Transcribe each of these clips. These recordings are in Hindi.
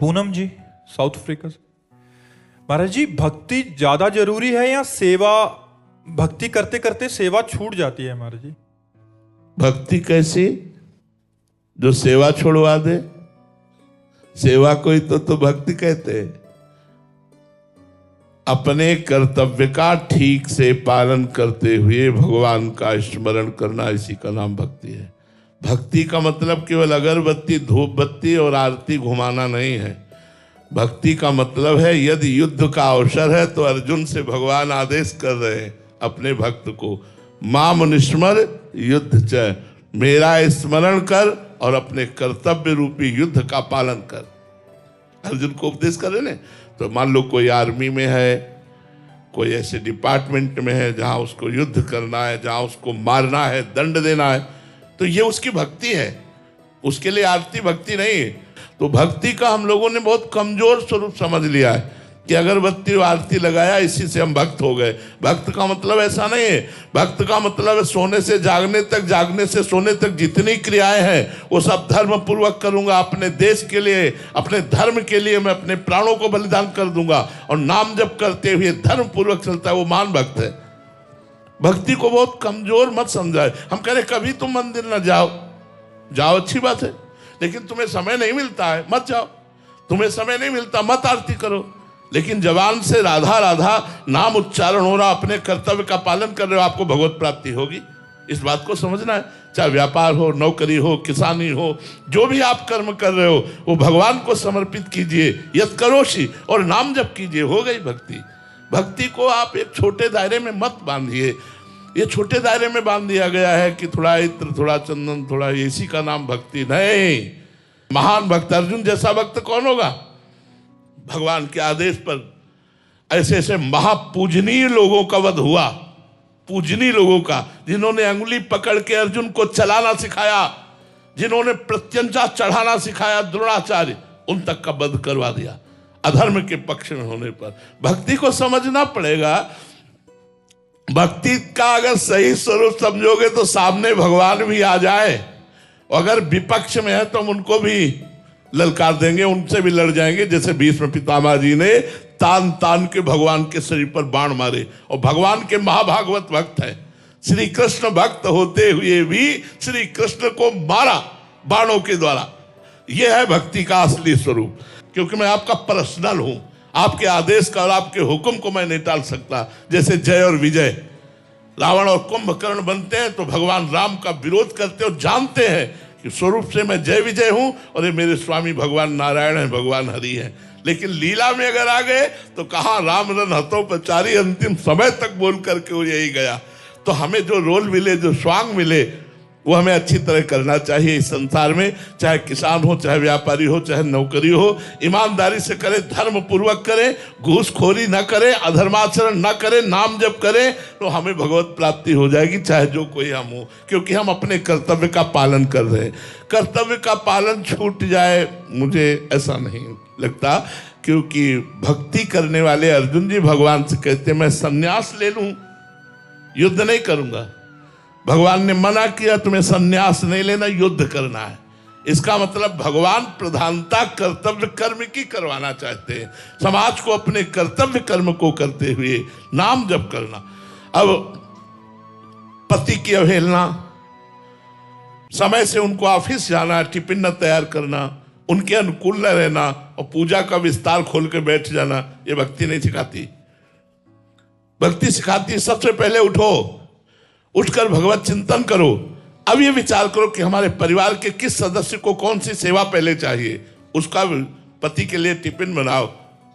पूनम जी, साउथ अफ्रीका से। महाराज जी, भक्ति ज्यादा जरूरी है या सेवा? भक्ति करते करते सेवा छूट जाती है महाराज जी। भक्ति कैसी जो सेवा छोड़वा दे? सेवा को ही तो भक्ति कहते हैं। अपने कर्तव्य का ठीक से पालन करते हुए भगवान का स्मरण करना, इसी का नाम भक्ति है। भक्ति का मतलब केवल अगरबत्ती, धूप बत्ती और आरती घुमाना नहीं है। भक्ति का मतलब है यदि युद्ध का अवसर है तो अर्जुन से भगवान आदेश कर रहे हैं अपने भक्त को, माम निस्मर युद्ध च, मेरा स्मरण कर और अपने कर्तव्य रूपी युद्ध का पालन कर। अर्जुन को उपदेश कर रहे हैं। तो मान लो कोई आर्मी में है, कोई ऐसे डिपार्टमेंट में है जहां उसको युद्ध करना है, जहां उसको मारना है, दंड देना है, तो ये उसकी भक्ति है। उसके लिए आरती भक्ति नहीं है। तो भक्ति का हम लोगों ने बहुत कमजोर स्वरूप समझ लिया है कि अगरबत्ती और आरती लगाया इसी से हम भक्त हो गए। भक्त का मतलब ऐसा नहीं है। भक्त का मतलब है सोने से जागने तक, जागने से सोने तक जितनी क्रियाएं हैं वो सब धर्म पूर्वक करूंगा। अपने देश के लिए, अपने धर्म के लिए मैं अपने प्राणों को बलिदान कर दूंगा और नाम जप करते हुए धर्म पूर्वक चलता है, वो महान भक्त है। भक्ति को बहुत कमजोर मत समझाए। हम कह रहे कभी तुम मंदिर ना जाओ, जाओ अच्छी बात है, लेकिन तुम्हें समय नहीं मिलता है मत जाओ। तुम्हें समय नहीं मिलता मत आरती करो, लेकिन जवान से राधा राधा नाम उच्चारण हो रहा, अपने कर्तव्य का पालन कर रहे हो, आपको भगवत प्राप्ति होगी। इस बात को समझना है। चाहे व्यापार हो, नौकरी हो, किसानी हो, जो भी आप कर्म कर रहे हो वो भगवान को समर्पित कीजिए, यत् करोषि, और नाम जप कीजिए, हो गई भक्ति। भक्ति को आप एक छोटे दायरे में मत बांधिए। ये छोटे दायरे में बांध दिया गया है कि थोड़ा इत्र, थोड़ा चंदन, थोड़ा इसी का नाम भक्ति नहीं। महान भक्त अर्जुन जैसा भक्त कौन होगा? भगवान के आदेश पर ऐसे ऐसे महापूजनीय लोगों का वध हुआ, पूजनीय लोगों का, जिन्होंने अंगुली पकड़ के अर्जुन को चलाना सिखाया, जिन्होंने प्रत्यंचा चढ़ाना सिखाया, द्रोणाचार्य, उन तक का वध करवा दिया अधर्म के पक्ष में होने पर। भक्ति को समझना पड़ेगा। भक्ति का अगर सही स्वरूप समझोगे तो सामने भगवान भी आ जाए, अगर विपक्ष में है तो हम उनको भी ललकार देंगे, उनसे भी लड़ जाएंगे। जैसे भीष्म पितामह जी ने तान तान के भगवान के शरीर पर बाण मारे, और भगवान के महाभागवत भक्त है। श्री कृष्ण भक्त होते हुए भी श्री कृष्ण को मारा बाणों के द्वारा। यह है भक्ति का असली स्वरूप। क्योंकि मैं आपका पर्सनल हूं, आपके आदेश का और आपके हुक्म को मैं नहीं टाल सकता। जैसे जय और विजय, रावण और कुंभकर्ण बनते हैं तो भगवान राम का विरोध करते और जानते हैं कि स्वरूप से मैं जय विजय हूं और ये मेरे स्वामी भगवान नारायण है, भगवान हरि है। लेकिन लीला में अगर आ गए तो कहा राम रन हतोपचारी, अंतिम समय तक बोल करके वो यही गया। तो हमें जो रोल मिले, जो स्वांग मिले, वो हमें अच्छी तरह करना चाहिए इस संसार में। चाहे किसान हो, चाहे व्यापारी हो, चाहे नौकरी हो, ईमानदारी से करे, धर्म पूर्वक करे, घूसखोरी ना करे, अधर्माचरण ना करे, नाम जप करे, तो हमें भगवत प्राप्ति हो जाएगी, चाहे जो कोई हम हो। क्योंकि हम अपने कर्तव्य का पालन कर रहे हैं। कर्तव्य का पालन छूट जाए, मुझे ऐसा नहीं लगता। क्योंकि भक्ति करने वाले अर्जुन जी भगवान से कहते मैं संन्यास ले लूं, युद्ध नहीं करूंगा। भगवान ने मना किया, तुम्हें संन्यास नहीं लेना, युद्ध करना है। इसका मतलब भगवान प्रधानता कर्तव्य कर्म की करवाना चाहते हैं। समाज को अपने कर्तव्य कर्म को करते हुए नाम जप करना। अब पति की अवहेलना, समय से उनको ऑफिस जाना, टिफिन न तैयार करना, उनके अनुकूल न रहना और पूजा का विस्तार खोल के बैठ जाना, ये भक्ति नहीं सिखाती। भक्ति सिखाती सबसे पहले उठो, उठकर भगवत चिंतन करो। अब ये विचार करो कि हमारे परिवार के किस सदस्य को कौन सी सेवा पहले चाहिए, उसका पति के लिए टिफिन बनाओ,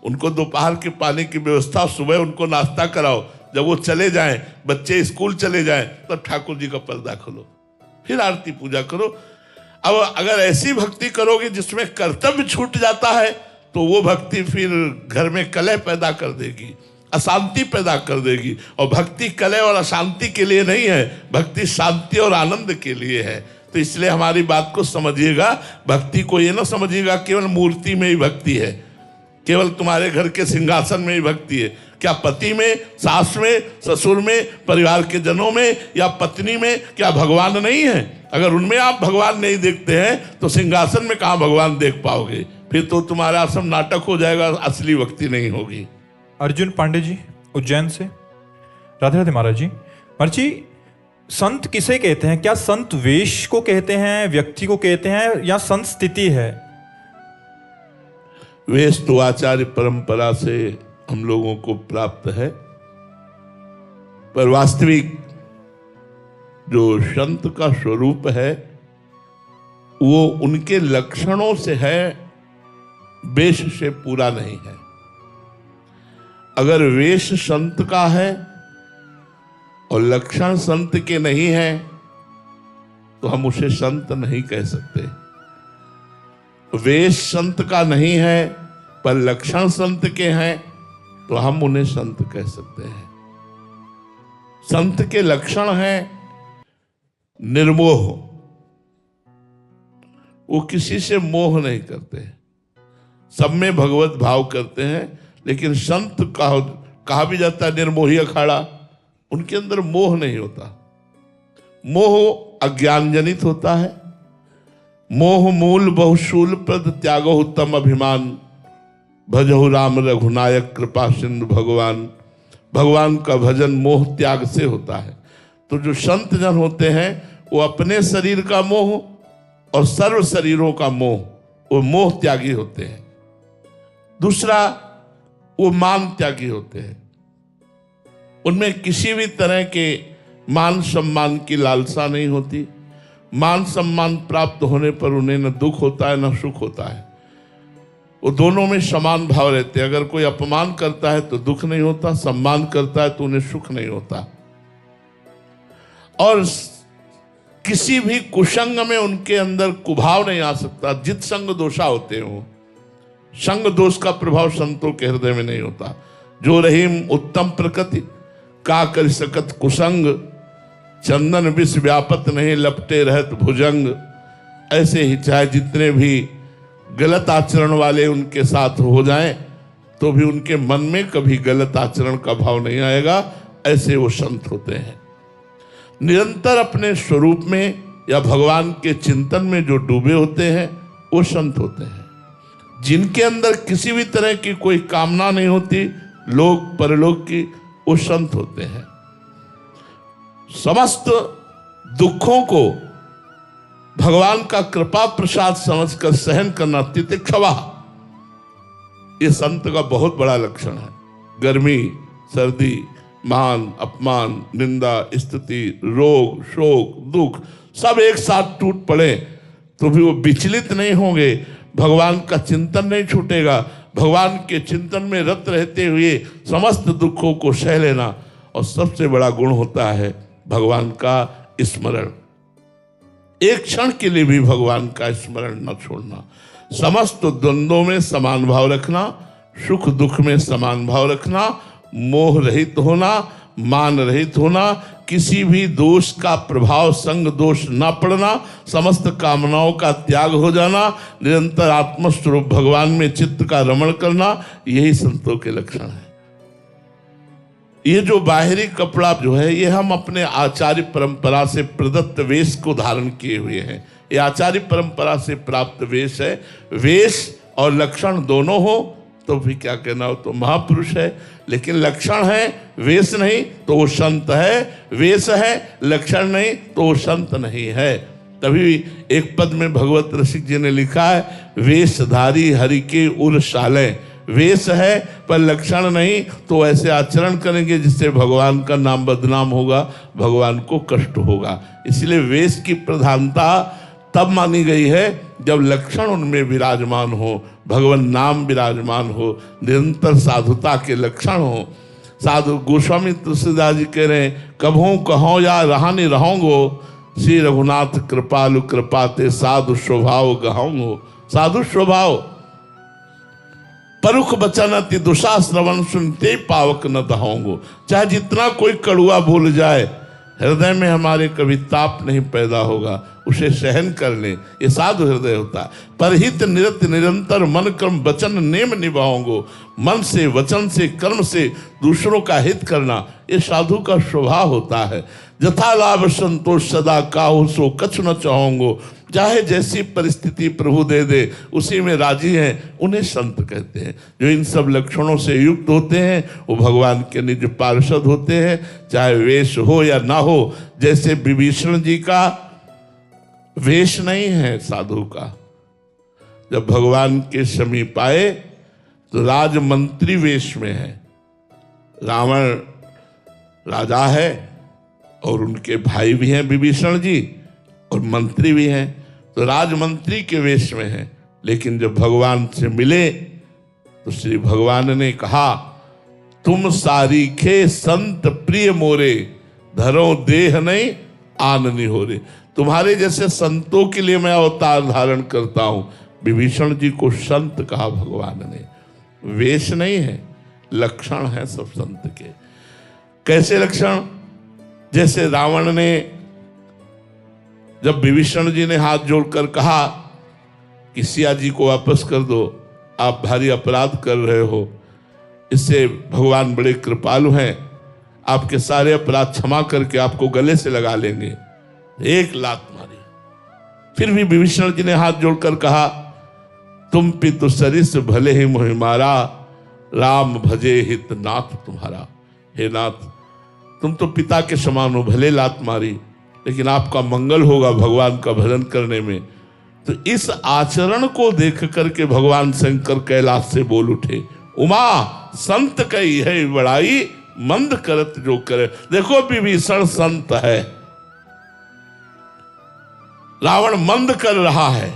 उनको दोपहर के पानी की व्यवस्था, सुबह उनको नाश्ता कराओ। जब वो चले जाएं, बच्चे स्कूल चले जाएं, तब ठाकुर जी का पर्दा खोलो, फिर आरती पूजा करो। अब अगर ऐसी भक्ति करोगे जिसमें कर्तव्य छूट जाता है तो वो भक्ति फिर घर में कलह पैदा कर देगी, अशांति पैदा कर देगी। और भक्ति कलह और अशांति के लिए नहीं है, भक्ति शांति और आनंद के लिए है। तो इसलिए हमारी बात को समझिएगा। भक्ति को ये ना समझिएगा केवल मूर्ति में ही भक्ति है, केवल तुम्हारे घर के सिंहासन में ही भक्ति है। क्या पति में, सास में, ससुर में, परिवार के जनों में या पत्नी में क्या भगवान नहीं है? अगर उनमें आप भगवान नहीं देखते हैं तो सिंहासन में कहाँ भगवान देख पाओगे? फिर तो तुम्हारा सब नाटक हो जाएगा, असली भक्ति नहीं होगी। अर्जुन पांडे जी उज्जैन से, राधे राधे महाराज जी। महाराज जी, संत किसे कहते हैं? क्या संत वेश को कहते हैं, व्यक्ति को कहते हैं, या संत स्थिति है? वेश तो आचार्य परंपरा से हम लोगों को प्राप्त है, पर वास्तविक जो संत का स्वरूप है वो उनके लक्षणों से है, वेश से पूरा नहीं है। अगर वेश संत का है और लक्षण संत के नहीं है तो हम उसे संत नहीं कह सकते। वेश संत का नहीं है पर लक्षण संत के हैं तो हम उन्हें संत कह सकते हैं। संत के लक्षण हैं निर्मोह, वो किसी से मोह नहीं करते, सब में भगवत भाव करते हैं। लेकिन संत कहा भी जाता है निर्मोही अखाड़ा, उनके अंदर मोह नहीं होता। मोह अज्ञान जनित होता है। मोह मूल बहुशूल प्रद त्यागो उत्तम अभिमान, भजहु राम रघुनायक कृपा सिंधु भगवान। भगवान का भजन मोह त्याग से होता है। तो जो संत जन होते हैं वो अपने शरीर का मोह और सर्व शरीरों का मोह, वो मोह त्यागी होते हैं। दूसरा, वो मान त्यागी होते हैं। उनमें किसी भी तरह के मान सम्मान की लालसा नहीं होती। मान सम्मान प्राप्त होने पर उन्हें न दुख होता है न सुख होता है। वो दोनों में समान भाव रहते हैं। अगर कोई अपमान करता है तो दुख नहीं होता, सम्मान करता है तो उन्हें सुख नहीं होता। और किसी भी कुसंग में उनके अंदर कुभाव नहीं आ सकता। जित संग दोषा होते हो, संग दोष का प्रभाव संतों के हृदय में नहीं होता। जो रहीम उत्तम प्रकृति का कर सकत कुसंग, चंदन विष व्यापत नहीं लपटे रहत भुजंग। ऐसे ही चाहे जितने भी गलत आचरण वाले उनके साथ हो जाएं तो भी उनके मन में कभी गलत आचरण का भाव नहीं आएगा। ऐसे वो संत होते हैं। निरंतर अपने स्वरूप में या भगवान के चिंतन में जो डूबे होते हैं वो संत होते हैं। जिनके अंदर किसी भी तरह की कोई कामना नहीं होती लोक परलोक की, वो संत होते हैं। समस्त दुखों को भगवान का कृपा प्रसाद समझकर सहन करना, तितिक्षवा, ये संत का बहुत बड़ा लक्षण है। गर्मी, सर्दी, मान, अपमान, निंदा, स्तुति, रोग, शोक, दुख सब एक साथ टूट पड़े तो भी वो विचलित नहीं होंगे। भगवान का चिंतन नहीं छूटेगा। भगवान के चिंतन में रत रहते हुए समस्त दुखों को सह लेना। और सबसे बड़ा गुण होता है भगवान का स्मरण। एक क्षण के लिए भी भगवान का स्मरण न छोड़ना। समस्त द्वंद्वों में समान भाव रखना, सुख दुख में समान भाव रखना, मोह रहित होना, मान रहित होना, किसी भी दोष का प्रभाव संग दोष न पड़ना, समस्त कामनाओं का त्याग हो जाना, निरंतर आत्मस्वरूप भगवान में चित्त का रमण करना, यही संतों के लक्षण है। ये जो बाहरी कपड़ा जो है ये हम अपने आचार्य परंपरा से प्रदत्त वेश को धारण किए हुए हैं। ये आचार्य परंपरा से प्राप्त वेश है। वेश और लक्षण दोनों हो तो भी क्या कहना हो तो महापुरुष है। लेकिन लक्षण है, वेश नहीं तो वो संत है, वेश है लक्षण नहीं तो वो संत नहीं है। तभी एक पद में भगवत रसिक जी ने लिखा है, वेशधारी हरि के उर शाले। वेश है पर लक्षण नहीं तो ऐसे आचरण करेंगे जिससे भगवान का नाम बदनाम होगा, भगवान को कष्ट होगा। इसलिए वेश की प्रधानता तब मानी गई है जब लक्षण उनमें विराजमान हो, भगवान नाम विराजमान हो, निरंतर साधुता के लक्षण हो। साधु गोस्वामी तुलसीदास जी कह रहे हैं, कभों कहो या रहानी रहोंगो, श्री रघुनाथ कृपालु कृपाते साधु स्वभाव गहोंगो। साधु स्वभाव, परुख बचन अति दुषा श्रवण सुनते पावक न दहोंगो। चाहे जितना कोई कड़ुआ भूल जाए, हृदय में हमारे कभी ताप नहीं पैदा होगा। उसे सहन कर लें, ये साधु हृदय होता है। परहित निरत निरंतर मन कर्म वचन नेम निभाओगे, मन से वचन से कर्म से दूसरों का हित करना, ये साधु का स्वभाव होता है। जथा लाभ संतोष सदा काहू सो कछु न चाहोगे, चाहे जैसी परिस्थिति प्रभु दे दे उसी में राजी हैं, उन्हें संत कहते हैं। जो इन सब लक्षणों से युक्त होते हैं वो भगवान के निज पार्षद होते हैं, चाहे वेश हो या ना हो। जैसे विभीषण जी का वेश नहीं है साधु का, जब भगवान के समीप आए तो राजमंत्री वेश में है। रावण राजा है और उनके भाई भी हैं विभीषण जी, और मंत्री भी हैं, तो राजमंत्री के वेश में हैं। लेकिन जब भगवान से मिले तो श्री भगवान ने कहा, तुम सारीखे संत प्रिय मोरे, धरो देह नहीं आननी हो रे। तुम्हारे जैसे संतों के लिए मैं अवतार धारण करता हूं। विभीषण जी को संत कहा भगवान ने, वेश नहीं है, लक्षण है सब संत के। कैसे लक्षण? जैसे रावण ने जब विभीषण जी ने हाथ जोड़कर कहा कि सिया जी को वापस कर दो, आप भारी अपराध कर रहे हो, इससे भगवान बड़े कृपालु हैं, आपके सारे अपराध क्षमा करके आपको गले से लगा लेंगे। एक लात मारी। फिर भी विभीषण जी ने हाथ जोड़कर कहा, तुम पितु सरिस भले ही मोहि मारा, राम भजे हित नाथ तुम्हारा। हे नाथ, तुम तो पिता के समान हो, भले लात मारी, लेकिन आपका मंगल होगा भगवान का भजन करने में। तो इस आचरण को देख करके भगवान शंकर कैलाश से बोल उठे, उमा संत कही है बड़ाई, मंद करत जो करे। देखो विभीषण संत है, रावण मंद कर रहा है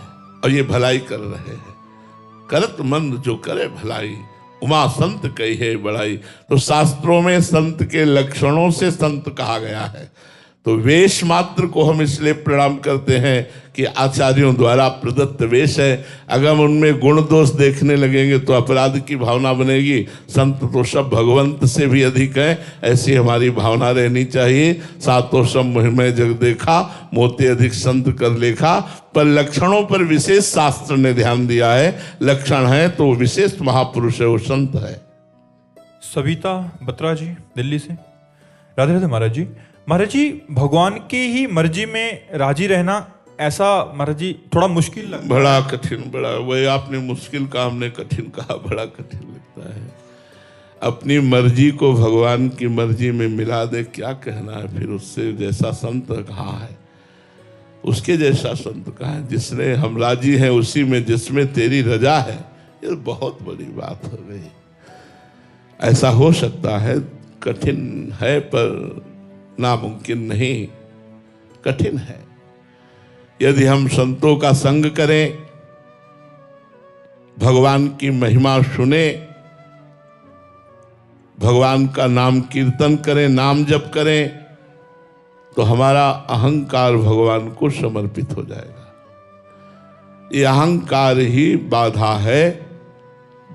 और ये भलाई कर रहे हैं। करत मंद जो करे भलाई, उमा संत कही है बड़ाई। तो शास्त्रों में संत के लक्षणों से संत कहा गया है। तो वेश मात्र को हम इसलिए प्रणाम करते हैं कि आचार्यों द्वारा प्रदत्त वेश है। अगर हम उनमें गुण दोष देखने लगेंगे तो अपराध की भावना बनेगी। संत तो सब भगवंत से भी अधिक है, ऐसी हमारी भावना रहनी चाहिए। सातों सब महिमय जग देखा, मोते अधिक संत कर लेखा। पर लक्षणों पर विशेष शास्त्र ने ध्यान दिया है। लक्षण है तो विशेष महापुरुष है, वो संत है। सविता बत्रा जी दिल्ली से। राधे राधे महाराज जी। महाराज जी, भगवान की ही मर्जी में राजी रहना, ऐसा महाराज जी थोड़ा मुश्किल लगता है। बड़ा कठिन, बड़ा वही आपने मुश्किल कहा, हमने कठिन कहा। बड़ा कठिन लगता है। अपनी मर्जी को भगवान की मर्जी में मिला दे, क्या कहना है फिर। उससे जैसा संत कहा है, उसके जैसा संत कहा है, जिसने हम राजी हैं उसी में जिसमें तेरी रजा है। ये बहुत बड़ी बात हो गई। ऐसा हो सकता है, कठिन है पर नामुमकिन नहीं, कठिन है। यदि हम संतों का संग करें, भगवान की महिमा सुने, भगवान का नाम कीर्तन करें, नाम जप करें, तो हमारा अहंकार भगवान को समर्पित हो जाएगा। ये अहंकार ही बाधा है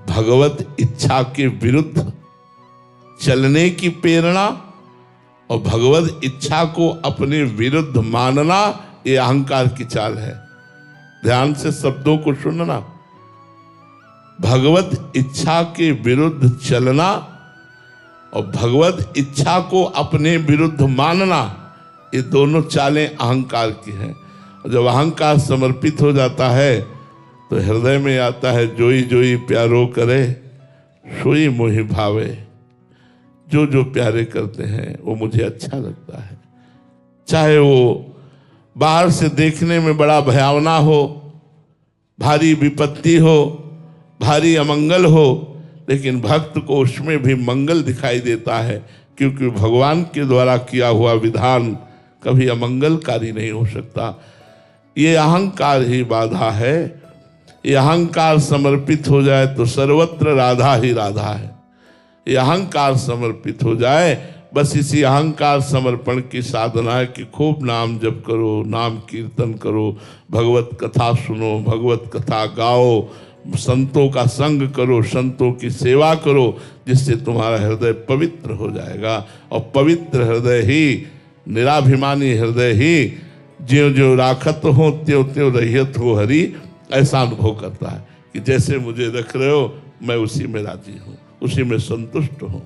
भगवत इच्छा के विरुद्ध चलने की प्रेरणा, और भगवत इच्छा को अपने विरुद्ध मानना, ये अहंकार की चाल है। ध्यान से शब्दों को सुनना। भगवत इच्छा के विरुद्ध चलना और भगवत इच्छा को अपने विरुद्ध मानना, ये दोनों चालें अहंकार की हैं। और जब अहंकार समर्पित हो जाता है तो हृदय में आता है, जोई जोई प्यारो करे सोई मोहि भावे। जो जो प्यारे करते हैं वो मुझे अच्छा लगता है। चाहे वो बाहर से देखने में बड़ा भयावना हो, भारी विपत्ति हो, भारी अमंगल हो, लेकिन भक्त को उसमें भी मंगल दिखाई देता है, क्योंकि भगवान के द्वारा किया हुआ विधान कभी अमंगलकारी नहीं हो सकता। ये अहंकार ही बाधा है। ये अहंकार समर्पित हो जाए तो सर्वत्र राधा ही राधा है। ये अहंकार समर्पित हो जाए, बस इसी अहंकार समर्पण की साधना है कि खूब नाम जप करो, नाम कीर्तन करो, भगवत कथा सुनो, भगवत कथा गाओ, संतों का संग करो, संतों की सेवा करो, जिससे तुम्हारा हृदय पवित्र हो जाएगा। और पवित्र हृदय ही, निराभिमानी हृदय ही ज्यों ज्यों राखत हो त्यों त्यों रहियत हो हरि, ऐसा अनुभव करता है कि जैसे मुझे रख रहे हो मैं उसी में राजी हूँ, उसी में संतुष्ट हूँ।